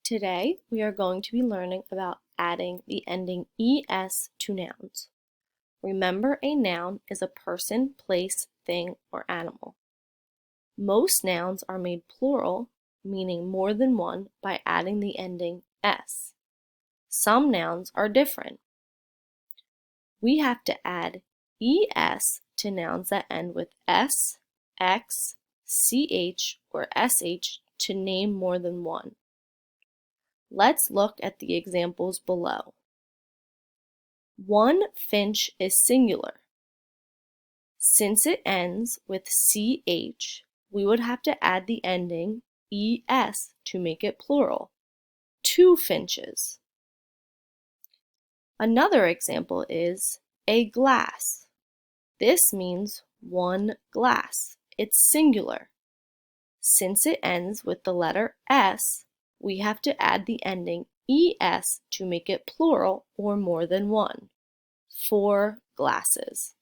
Today, we are going to be learning about adding the ending es to nouns. Remember, a noun is a person, place, thing, or animal. Most nouns are made plural, meaning more than one, by adding the ending s. Some nouns are different. We have to add es to nouns that end with s, x, ch, or sh to name more than one. Let's look at the examples below. One finch is singular. Since it ends with ch, we would have to add the ending es to make it plural. Two finches. Another example is a glass. This means one glass. It's singular. Since it ends with the letter s, we have to add the ending es to make it plural or more than one. 4 glasses.